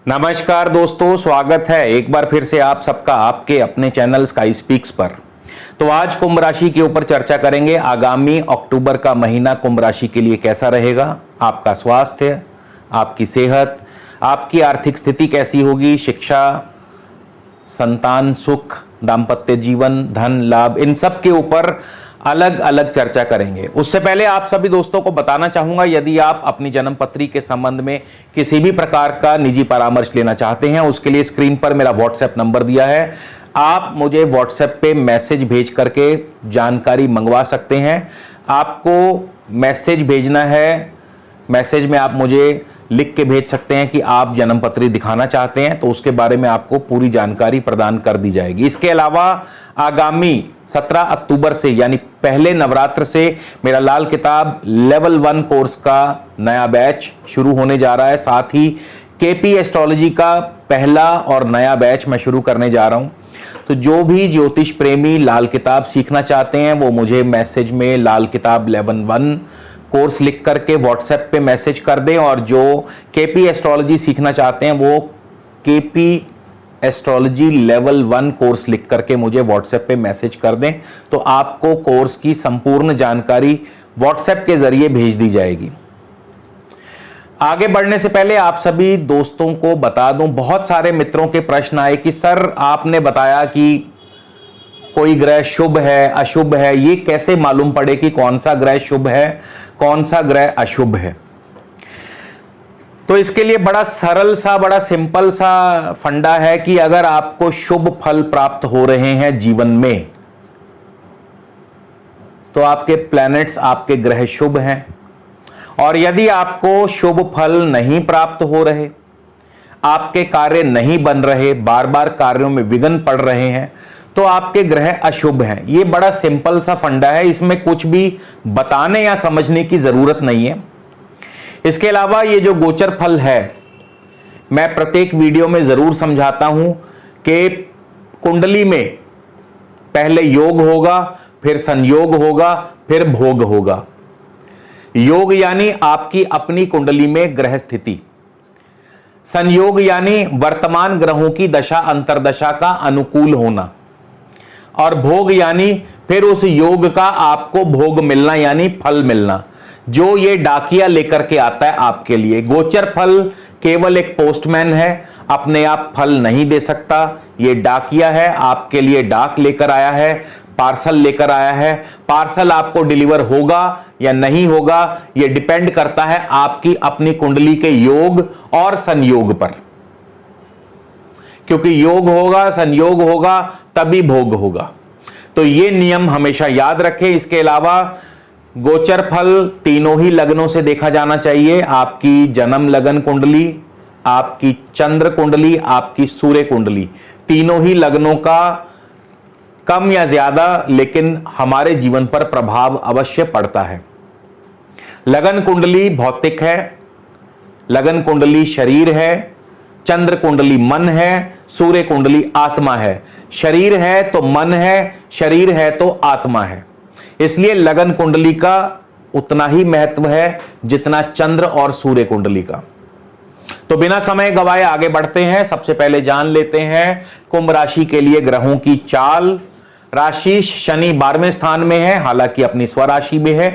नमस्कार दोस्तों, स्वागत है एक बार फिर से आप सबका आपके अपने चैनल स्काई स्पीक्स पर। तो आज कुंभ राशि के ऊपर चर्चा करेंगे। आगामी अक्टूबर का महीना कुंभ राशि के लिए कैसा रहेगा, आपका स्वास्थ्य, आपकी सेहत, आपकी आर्थिक स्थिति कैसी होगी, शिक्षा, संतान सुख, दाम्पत्य जीवन, धन लाभ, इन सब के ऊपर अलग अलग चर्चा करेंगे। उससे पहले आप सभी दोस्तों को बताना चाहूंगा, यदि आप अपनी जन्म पत्री के संबंध में किसी भी प्रकार का निजी परामर्श लेना चाहते हैं, उसके लिए स्क्रीन पर मेरा व्हाट्सएप नंबर दिया है। आप मुझे व्हाट्सएप पे मैसेज भेज करके जानकारी मंगवा सकते हैं। आपको मैसेज भेजना है, मैसेज में आप मुझे लिख के भेज सकते हैं कि आप जन्म पत्री दिखाना चाहते हैं, तो उसके बारे में आपको पूरी जानकारी प्रदान कर दी जाएगी। इसके अलावा आगामी 17 अक्टूबर से यानी पहले नवरात्र से मेरा लाल किताब लेवल 1 कोर्स का नया बैच शुरू होने जा रहा है। साथ ही केपी एस्ट्रोलॉजी का पहला और नया बैच मैं शुरू करने जा रहा हूं। तो जो भी ज्योतिष प्रेमी लाल किताब सीखना चाहते हैं वो मुझे मैसेज में लाल किताब लेवल 1 कोर्स लिख करके व्हाट्सएप पे मैसेज कर दें, और जो केपी एस्ट्रोलॉजी सीखना चाहते हैं वो केपी एस्ट्रोलॉजी लेवल 1 कोर्स लिख करके मुझे व्हाट्सएप पे मैसेज कर दें, तो आपको कोर्स की संपूर्ण जानकारी व्हाट्सएप के जरिए भेज दी जाएगी। आगे बढ़ने से पहले आप सभी दोस्तों को बता दूं, बहुत सारे मित्रों के प्रश्न आए कि सर आपने बताया कि कोई ग्रह शुभ है अशुभ है, ये कैसे मालूम पड़े कि कौन सा ग्रह शुभ है कौन सा ग्रह अशुभ है। तो इसके लिए बड़ा सरल सा, बड़ा सिंपल सा फंडा है कि अगर आपको शुभ फल प्राप्त हो रहे हैं जीवन में, तो आपके प्लैनेट्स, आपके ग्रह शुभ हैं। और यदि आपको शुभ फल नहीं प्राप्त हो रहे, आपके कार्य नहीं बन रहे, बार बार कार्यों में विघ्न पड़ रहे हैं, तो आपके ग्रह अशुभ हैं। ये बड़ा सिंपल सा फंडा है, इसमें कुछ भी बताने या समझने की जरूरत नहीं है। इसके अलावा ये जो गोचर फल है, मैं प्रत्येक वीडियो में जरूर समझाता हूं कि कुंडली में पहले योग होगा, फिर संयोग होगा, फिर भोग होगा। योग यानी आपकी अपनी कुंडली में ग्रह स्थिति, संयोग यानी वर्तमान ग्रहों की दशा अंतरदशा का अनुकूल होना, और भोग यानी फिर उस योग का आपको भोग मिलना यानी फल मिलना, जो ये डाकिया लेकर के आता है आपके लिए। गोचर फल केवल एक पोस्टमैन है, अपने आप फल नहीं दे सकता। ये डाकिया है, आपके लिए डाक लेकर आया है, पार्सल लेकर आया है। पार्सल आपको डिलीवर होगा या नहीं होगा, यह डिपेंड करता है आपकी अपनी कुंडली के योग और संयोग पर, क्योंकि योग होगा, संयोग होगा, तभी भोग होगा। तो ये नियम हमेशा याद रखें। इसके अलावा गोचर फल तीनों ही लग्नों से देखा जाना चाहिए। आपकी जन्म लगन कुंडली, आपकी चंद्र कुंडली, आपकी सूर्य कुंडली, तीनों ही लग्नों का कम या ज्यादा लेकिन हमारे जीवन पर प्रभाव अवश्य पड़ता है। लगन कुंडली भौतिक है, लगन कुंडली शरीर है, चंद्र कुंडली मन है, सूर्य कुंडली आत्मा है। शरीर है तो मन है, शरीर है तो आत्मा है। इसलिए लगन कुंडली का उतना ही महत्व है जितना चंद्र और सूर्य कुंडली का। तो बिना समय गवाए आगे बढ़ते हैं। सबसे पहले जान लेते हैं कुंभ राशि के लिए ग्रहों की चाल। राशि शनि 12वें स्थान में है, हालांकि अपनी स्वराशि में है।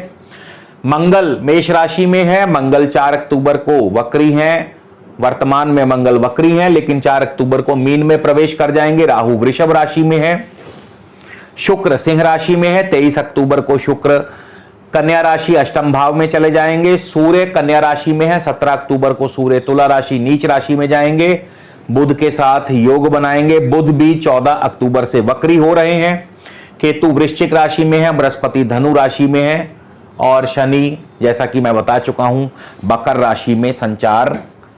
मंगल मेष राशि में है। मंगल 4 अक्टूबर को वक्री हैं। वर्तमान में मंगल वक्री हैं, लेकिन 4 अक्टूबर को मीन में प्रवेश कर जाएंगे। राहु वृषभ राशि में है। शुक्र सिंह राशि में है। 23 अक्टूबर को शुक्र कन्या राशि अष्टम भाव में चले जाएंगे। सूर्य कन्या राशि में है। 17 अक्टूबर को सूर्य तुला राशि नीच राशि में जाएंगे। बुध के साथ योग बनाएंगे। बुध भी 14 अक्टूबर से वक्री हो रहे हैं। केतु वृश्चिक राशि में है। बृहस्पति धनु राशि में है, और शनि जैसा कि मैं बता चुका हूं मकर राशि में संचार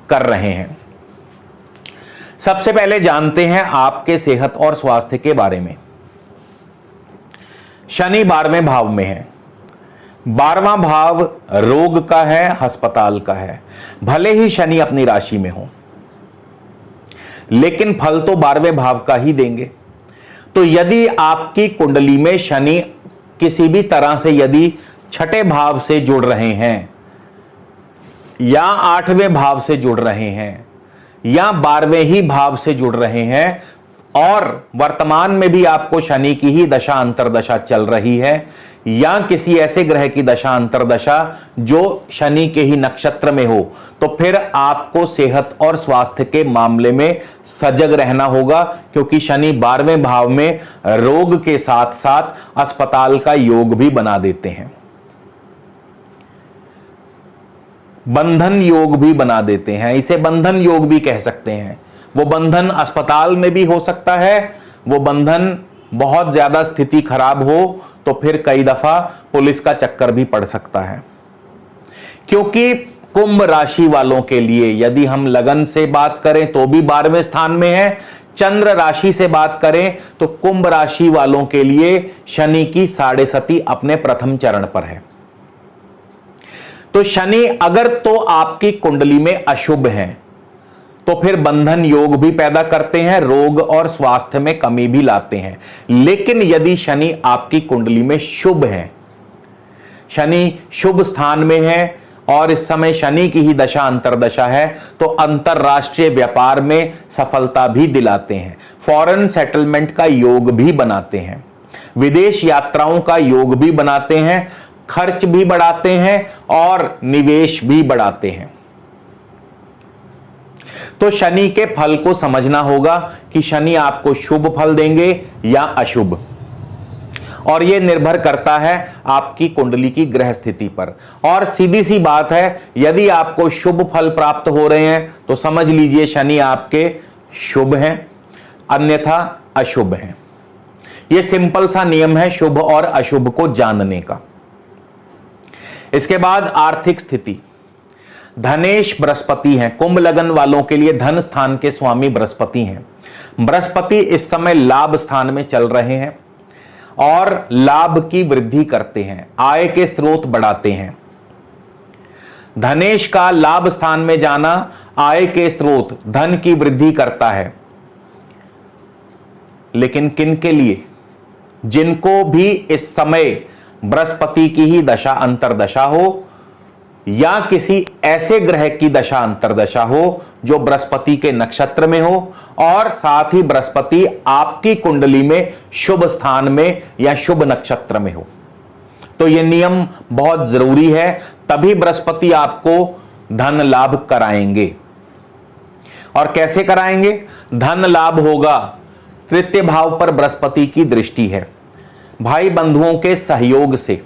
कर रहे हैं। सबसे पहले जानते हैं आपके सेहत और स्वास्थ्य के बारे में। शनि 12वें भाव में है। 12वां भाव रोग का है, अस्पताल का है। भले ही शनि अपनी राशि में हो, लेकिन फल तो 12वें भाव का ही देंगे। तो यदि आपकी कुंडली में शनि किसी भी तरह से यदि 6ठे भाव से जुड़ रहे हैं या 8वें भाव से जुड़ रहे हैं या 12वें ही भाव से जुड़ रहे हैं और वर्तमान में भी आपको शनि की ही दशा अंतरदशा चल रही है, या किसी ऐसे ग्रह की दशा अंतरदशा जो शनि के ही नक्षत्र में हो, तो फिर आपको सेहत और स्वास्थ्य के मामले में सजग रहना होगा, क्योंकि शनि 12वें भाव में रोग के साथ साथ अस्पताल का योग भी बना देते हैं, बंधन योग भी बना देते हैं। इसे बंधन योग भी कह सकते हैं। वो बंधन अस्पताल में भी हो सकता है, वो बंधन बहुत ज्यादा स्थिति खराब हो तो फिर कई दफा पुलिस का चक्कर भी पड़ सकता है। क्योंकि कुंभ राशि वालों के लिए यदि हम लगन से बात करें तो भी 12वें स्थान में है, चंद्र राशि से बात करें तो कुंभ राशि वालों के लिए शनि की 7.5 अपने प्रथम चरण पर है। तो शनि अगर तो आपकी कुंडली में अशुभ है तो फिर बंधन योग भी पैदा करते हैं, रोग और स्वास्थ्य में कमी भी लाते हैं। लेकिन यदि शनि आपकी कुंडली में शुभ है, शनि शुभ स्थान में है और इस समय शनि की ही दशा अंतरदशा है, तो अंतरराष्ट्रीय व्यापार में सफलता भी दिलाते हैं, फॉरेन सेटलमेंट का योग भी बनाते हैं, विदेश यात्राओं का योग भी बनाते हैं, खर्च भी बढ़ाते हैं और निवेश भी बढ़ाते हैं। तो शनि के फल को समझना होगा कि शनि आपको शुभ फल देंगे या अशुभ, और यह निर्भर करता है आपकी कुंडली की ग्रह स्थिति पर। और सीधी सी बात है, यदि आपको शुभ फल प्राप्त हो रहे हैं तो समझ लीजिए शनि आपके शुभ हैं, अन्यथा अशुभ हैं। यह सिंपल सा नियम है शुभ और अशुभ को जानने का। इसके बाद आर्थिक स्थिति, धनेश बृहस्पति हैं, कुंभ लगन वालों के लिए धन स्थान के स्वामी बृहस्पति हैं। बृहस्पति इस समय लाभ स्थान में चल रहे हैं और लाभ की वृद्धि करते हैं, आय के स्रोत बढ़ाते हैं। धनेश का लाभ स्थान में जाना आय के स्रोत, धन की वृद्धि करता है। लेकिन किन के लिए? जिनको भी इस समय बृहस्पति की ही दशा अंतरदशा हो या किसी ऐसे ग्रह की दशा अंतरदशा हो जो बृहस्पति के नक्षत्र में हो और साथ ही बृहस्पति आपकी कुंडली में शुभ स्थान में या शुभ नक्षत्र में हो। तो यह नियम बहुत जरूरी है, तभी बृहस्पति आपको धन लाभ कराएंगे। और कैसे कराएंगे? धन लाभ होगा, तृतीय भाव पर बृहस्पति की दृष्टि है, भाई बंधुओं के सहयोग से,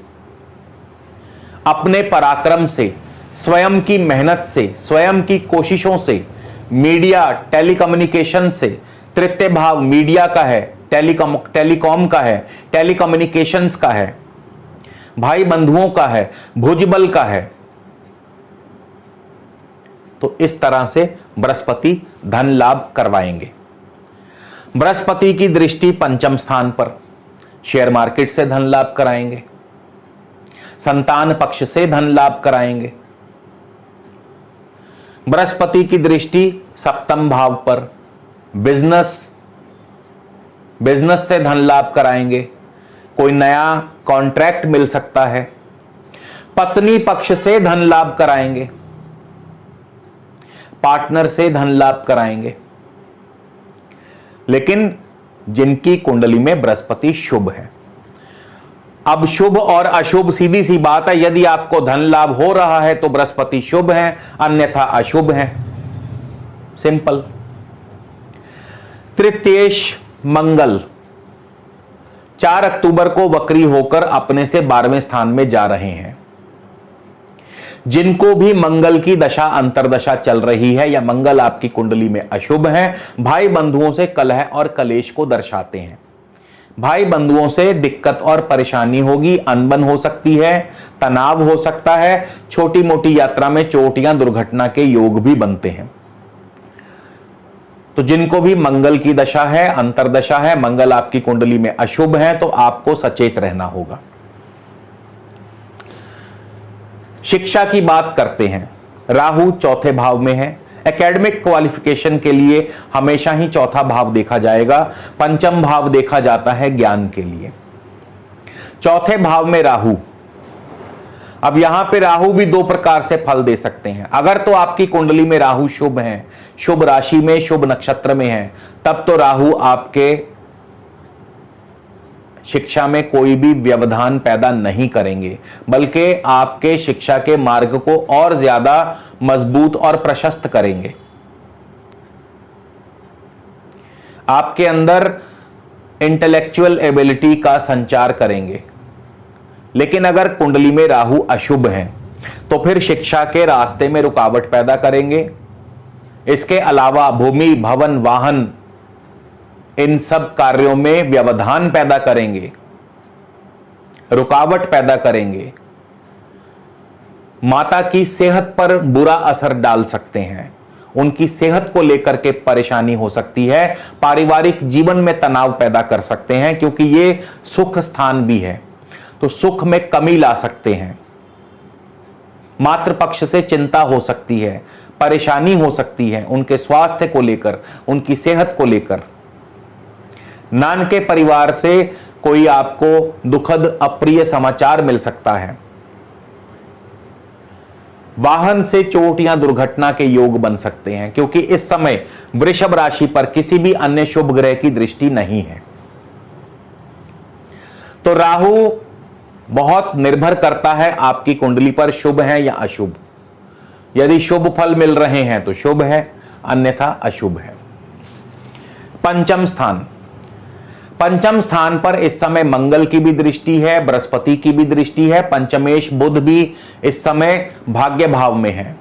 अपने पराक्रम से, स्वयं की मेहनत से, स्वयं की कोशिशों से, मीडिया टेलीकम्युनिकेशन से, तृतीय भाव मीडिया का है, टेलीकॉम का है, टेलीकम्युनिकेशंस का है, भाई बंधुओं का है, भुजबल का है। तो इस तरह से बृहस्पति धन लाभ करवाएंगे। बृहस्पति की दृष्टि पंचम स्थान पर, शेयर मार्केट से धन लाभ कराएंगे, संतान पक्ष से धन लाभ कराएंगे। बृहस्पति की दृष्टि सप्तम भाव पर, बिजनेस से धन लाभ कराएंगे, कोई नया कॉन्ट्रैक्ट मिल सकता है। पत्नी पक्ष से धन लाभ कराएंगे, पार्टनर से धन लाभ कराएंगे। लेकिन जिनकी कुंडली में बृहस्पति शुभ है, अब शुभ और अशुभ सीधी सी बात है, यदि आपको धन लाभ हो रहा है तो बृहस्पति शुभ है, अन्यथा अशुभ है, सिंपल। तृतीयेश मंगल 4 अक्टूबर को वक्री होकर अपने से 12वें स्थान में जा रहे हैं। जिनको भी मंगल की दशा अंतरदशा चल रही है या मंगल आपकी कुंडली में अशुभ है, भाई बंधुओं से कलह और कलेश को दर्शाते हैं। भाई बंधुओं से दिक्कत और परेशानी होगी, अनबन हो सकती है, तनाव हो सकता है, छोटी मोटी यात्रा में चोट या दुर्घटना के योग भी बनते हैं। तो जिनको भी मंगल की दशा है, अंतरदशा है, मंगल आपकी कुंडली में अशुभ है, तो आपको सचेत रहना होगा। शिक्षा की बात करते हैं, राहु चौथे भाव में है। एकेडमिक क्वालिफिकेशन के लिए हमेशा ही चौथा भाव देखा जाएगा, पंचम भाव देखा जाता है ज्ञान के लिए। चौथे भाव में राहु अब यहां पे राहु भी दो प्रकार से फल दे सकते हैं। अगर तो आपकी कुंडली में राहु शुभ है, शुभ राशि में, शुभ नक्षत्र में है, तब तो राहु आपके शिक्षा में कोई भी व्यवधान पैदा नहीं करेंगे, बल्कि आपके शिक्षा के मार्ग को और ज्यादा मजबूत और प्रशस्त करेंगे। आपके अंदर इंटेलेक्चुअल एबिलिटी का संचार करेंगे। लेकिन अगर कुंडली में राहु अशुभ है तो फिर शिक्षा के रास्ते में रुकावट पैदा करेंगे। इसके अलावा भूमि, भवन, वाहन, इन सब कार्यों में व्यवधान पैदा करेंगे, रुकावट पैदा करेंगे। माता की सेहत पर बुरा असर डाल सकते हैं, उनकी सेहत को लेकर के परेशानी हो सकती है। पारिवारिक जीवन में तनाव पैदा कर सकते हैं, क्योंकि ये सुख स्थान भी है, तो सुख में कमी ला सकते हैं। मातृपक्ष से चिंता हो सकती है, परेशानी हो सकती है उनके स्वास्थ्य को लेकर, उनकी सेहत को लेकर। नानके परिवार से कोई आपको दुखद अप्रिय समाचार मिल सकता है। वाहन से चोट या दुर्घटना के योग बन सकते हैं, क्योंकि इस समय वृषभ राशि पर किसी भी अन्य शुभ ग्रह की दृष्टि नहीं है। तो राहु बहुत निर्भर करता है आपकी कुंडली पर, शुभ है या अशुभ। यदि शुभ फल मिल रहे हैं तो शुभ है, अन्यथा अशुभ है। पंचम स्थान, पंचम स्थान पर इस समय मंगल की भी दृष्टि है, बृहस्पति की भी दृष्टि है, पंचमेश बुध भी इस समय भाग्य भाव में है।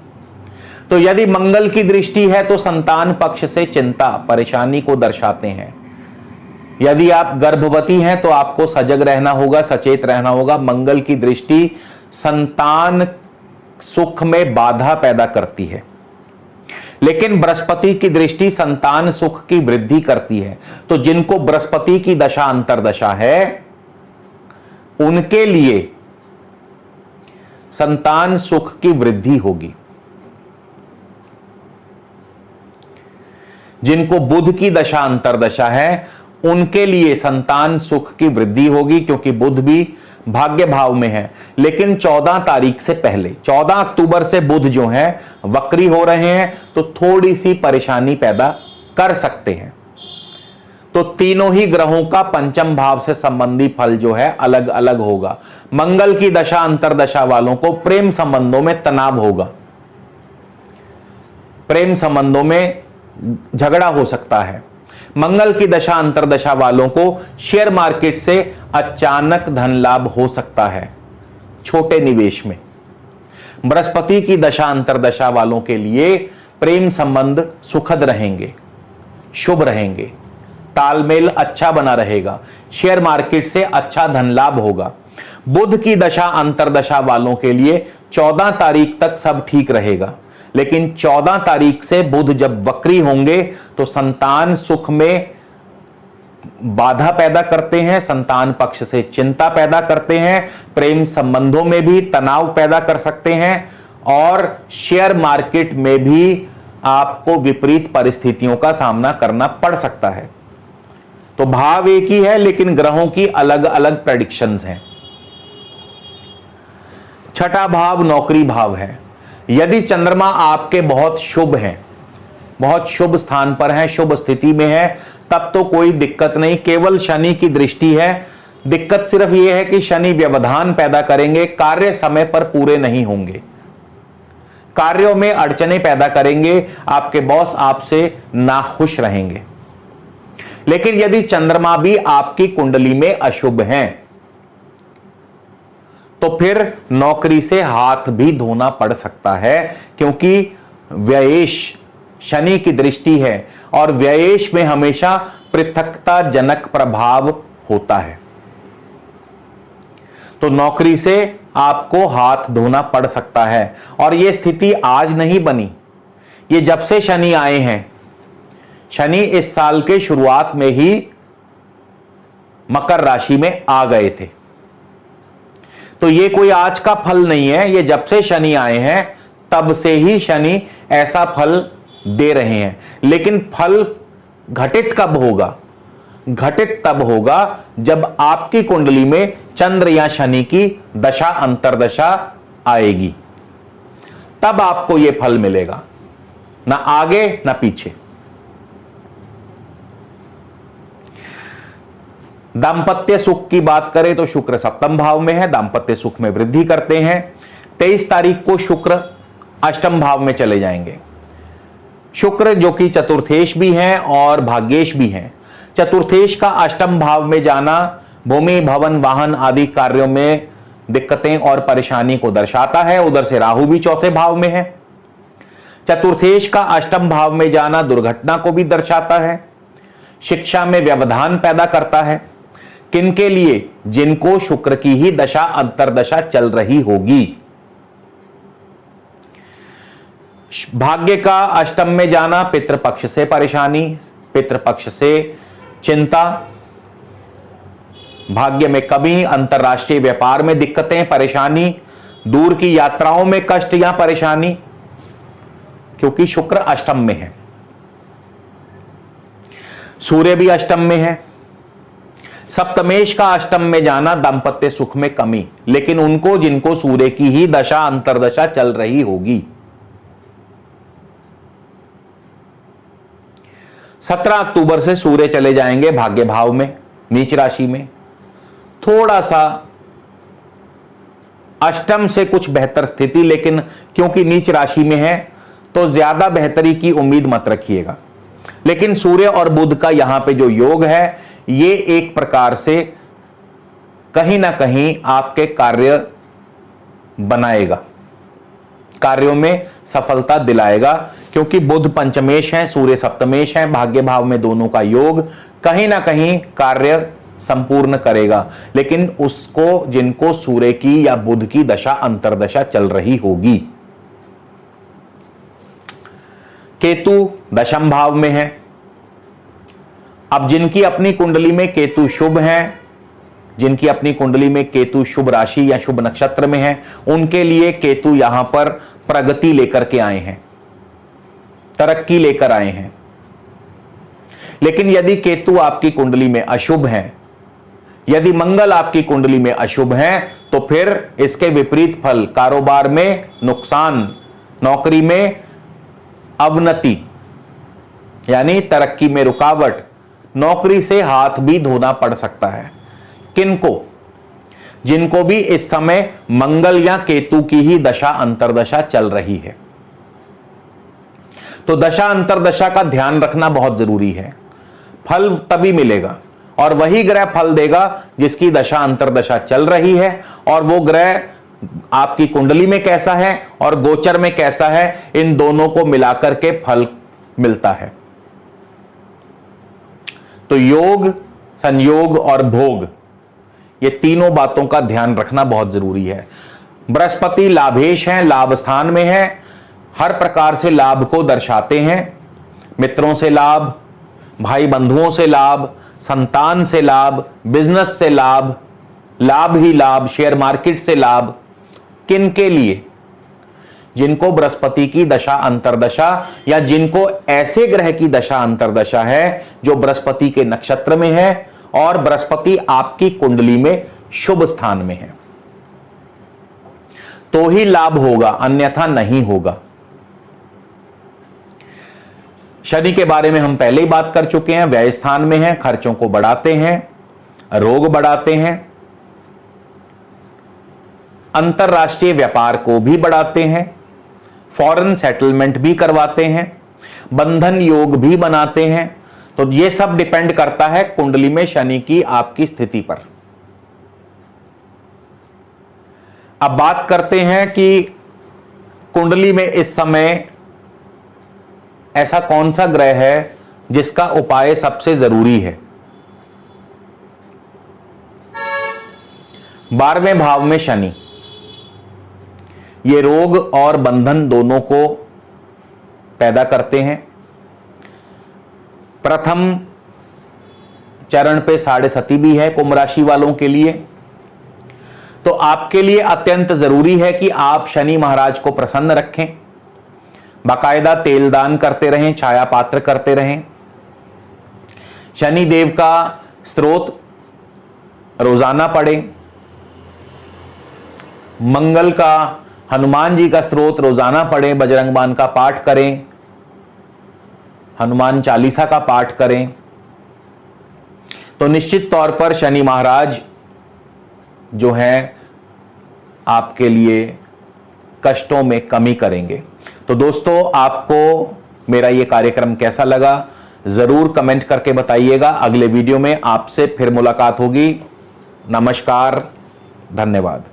तो यदि मंगल की दृष्टि है तो संतान पक्ष से चिंता, परेशानी को दर्शाते हैं। यदि आप गर्भवती हैं तो आपको सजग रहना होगा, सचेत रहना होगा। मंगल की दृष्टि संतान सुख में बाधा पैदा करती है, लेकिन बृहस्पति की दृष्टि संतान सुख की वृद्धि करती है। तो जिनको बृहस्पति की दशा अंतर्दशा है, उनके लिए संतान सुख की वृद्धि होगी। जिनको बुध की दशा अंतर्दशा है, उनके लिए संतान सुख की वृद्धि होगी, क्योंकि बुध भी भाग्य भाव में है। लेकिन 14 तारीख से पहले, 14 अक्टूबर से बुध जो है वक्री हो रहे हैं, तो थोड़ी सी परेशानी पैदा कर सकते हैं। तो तीनों ही ग्रहों का पंचम भाव से संबंधी फल जो है अलग अलग होगा। मंगल की दशा अंतर्दशा वालों को प्रेम संबंधों में तनाव होगा, प्रेम संबंधों में झगड़ा हो सकता है। मंगल की दशा अंतर्दशा वालों को शेयर मार्केट से अचानक धन लाभ हो सकता है, छोटे निवेश में। बृहस्पति की दशा अंतर्दशा वालों के लिए प्रेम संबंध सुखद रहेंगे, शुभ रहेंगे, तालमेल अच्छा बना रहेगा, शेयर मार्केट से अच्छा धन लाभ होगा। बुध की दशा अंतर्दशा वालों के लिए 14 तारीख तक सब ठीक रहेगा, लेकिन 14 तारीख से बुध जब वक्री होंगे तो संतान सुख में बाधा पैदा करते हैं, संतान पक्ष से चिंता पैदा करते हैं, प्रेम संबंधों में भी तनाव पैदा कर सकते हैं, और शेयर मार्केट में भी आपको विपरीत परिस्थितियों का सामना करना पड़ सकता है। तो भाव एक ही है, लेकिन ग्रहों की अलग अलग प्रेडिक्शंस हैं। छठा भाव नौकरी भाव है। यदि चंद्रमा आपके बहुत शुभ हैं, बहुत शुभ स्थान पर है, शुभ स्थिति में है, तब तो कोई दिक्कत नहीं। केवल शनि की दृष्टि है। दिक्कत सिर्फ यह है कि शनि व्यवधान पैदा करेंगे, कार्य समय पर पूरे नहीं होंगे, कार्यों में अड़चने पैदा करेंगे, आपके बॉस आपसे नाखुश रहेंगे। लेकिन यदि चंद्रमा भी आपकी कुंडली में अशुभ हैं, तो फिर नौकरी से हाथ भी धोना पड़ सकता है, क्योंकि व्ययेश शनि की दृष्टि है, और व्ययेश में हमेशा पृथकता जनक प्रभाव होता है। तो नौकरी से आपको हाथ धोना पड़ सकता है। और यह स्थिति आज नहीं बनी, ये जब से शनि आए हैं। शनि इस साल के शुरुआत में ही मकर राशि में आ गए थे, तो ये कोई आज का फल नहीं है, ये जब से शनि आए हैं तब से ही शनि ऐसा फल दे रहे हैं। लेकिन फल घटित कब होगा? घटित तब होगा जब आपकी कुंडली में चंद्र या शनि की दशा अंतर्दशा आएगी, तब आपको यह फल मिलेगा, ना आगे ना पीछे। दांपत्य सुख की बात करें तो शुक्र सप्तम भाव में है, दांपत्य सुख में वृद्धि करते हैं। 23 तारीख को शुक्र अष्टम भाव में चले जाएंगे। शुक्र जो कि चतुर्थेश भी हैं और भाग्येश भी हैं। चतुर्थेश का अष्टम भाव में जाना भूमि भवन वाहन आदि कार्यों में दिक्कतें और परेशानी को दर्शाता है। उधर से राहु भी चौथे भाव में है। चतुर्थेश का अष्टम भाव में जाना दुर्घटना को भी दर्शाता है, शिक्षा में व्यवधान पैदा करता है। किनके लिए? जिनको शुक्र की ही दशा अंतर्दशा चल रही होगी। भाग्य का अष्टम में जाना पितृपक्ष से परेशानी, पितृपक्ष से चिंता, भाग्य में कमी, अंतरराष्ट्रीय व्यापार में दिक्कतें परेशानी, दूर की यात्राओं में कष्ट या परेशानी, क्योंकि शुक्र अष्टम में है। सूर्य भी अष्टम में है। सप्तमेश का अष्टम में जाना दांपत्य सुख में कमी, लेकिन उनको जिनको सूर्य की ही दशा अंतर्दशा चल रही होगी। 17 अक्टूबर से सूर्य चले जाएंगे भाग्य भाव में, नीच राशि में। थोड़ा सा अष्टम से कुछ बेहतर स्थिति, लेकिन क्योंकि नीच राशि में है तो ज्यादा बेहतरी की उम्मीद मत रखिएगा। लेकिन सूर्य और बुध का यहां पे जो योग है, ये एक प्रकार से कहीं ना कहीं आपके कार्य बनाएगा, कार्यों में सफलता दिलाएगा, क्योंकि बुध पंचमेश है, सूर्य सप्तमेश है। भाग्य भाव में दोनों का योग कहीं ना कहीं कार्य संपूर्ण करेगा, लेकिन उसको जिनको सूर्य की या बुध की दशा अंतर्दशा चल रही होगी। केतु दशम भाव में है। अब जिनकी अपनी कुंडली में केतु शुभ है, जिनकी अपनी कुंडली में केतु शुभ राशि या शुभ नक्षत्र में है, उनके लिए केतु यहां पर प्रगति लेकर के आए हैं, तरक्की लेकर आए हैं। लेकिन यदि केतु आपकी कुंडली में अशुभ है, यदि मंगल आपकी कुंडली में अशुभ है, तो फिर इसके विपरीत फल, कारोबार में नुकसान, नौकरी में अवनति यानी तरक्की में रुकावट, नौकरी से हाथ भी धोना पड़ सकता है। किनको? जिनको भी इस समय मंगल या केतु की ही दशा अंतर्दशा चल रही है। तो दशा अंतर्दशा का ध्यान रखना बहुत जरूरी है। फल तभी मिलेगा, और वही ग्रह फल देगा जिसकी दशा अंतर्दशा चल रही है, और वो ग्रह आपकी कुंडली में कैसा है और गोचर में कैसा है, इन दोनों को मिलाकर के फल मिलता है। तो योग, संयोग और भोग, ये तीनों बातों का ध्यान रखना बहुत जरूरी है। बृहस्पति लाभेश हैं, लाभ स्थान में है, हर प्रकार से लाभ को दर्शाते हैं। मित्रों से लाभ, भाई बंधुओं से लाभ, संतान से लाभ, बिजनेस से लाभ, लाभ ही लाभ, शेयर मार्केट से लाभ। किन के लिए? जिनको बृहस्पति की दशा अंतर्दशा, या जिनको ऐसे ग्रह की दशा अंतर्दशा है जो बृहस्पति के नक्षत्र में है और बृहस्पति आपकी कुंडली में शुभ स्थान में है, तो ही लाभ होगा, अन्यथा नहीं होगा। शनि के बारे में हम पहले ही बात कर चुके हैं, व्यय स्थान में है, खर्चों को बढ़ाते हैं, रोग बढ़ाते हैं, अंतरराष्ट्रीय व्यापार को भी बढ़ाते हैं, फॉरेन सेटलमेंट भी करवाते हैं, बंधन योग भी बनाते हैं। तो ये सब डिपेंड करता है कुंडली में शनि की आपकी स्थिति पर। अब बात करते हैं कि कुंडली में इस समय ऐसा कौन सा ग्रह है जिसका उपाय सबसे जरूरी है। 12वें भाव में शनि, ये रोग और बंधन दोनों को पैदा करते हैं। प्रथम चरण पे 7.5 भी है कुंभ राशि वालों के लिए। तो आपके लिए अत्यंत जरूरी है कि आप शनि महाराज को प्रसन्न रखें, बाकायदा तेल दान करते रहें, छाया पात्र करते रहें। शनि देव का स्तोत्र रोजाना पढ़ें, मंगल का हनुमान जी का स्तोत्र रोजाना पढ़ें, बजरंग बाण का पाठ करें, हनुमान चालीसा का पाठ करें, तो निश्चित तौर पर शनि महाराज जो हैं आपके लिए कष्टों में कमी करेंगे। तो दोस्तों, आपको मेरा ये कार्यक्रम कैसा लगा जरूर कमेंट करके बताइएगा। अगले वीडियो में आपसे फिर मुलाकात होगी। नमस्कार, धन्यवाद।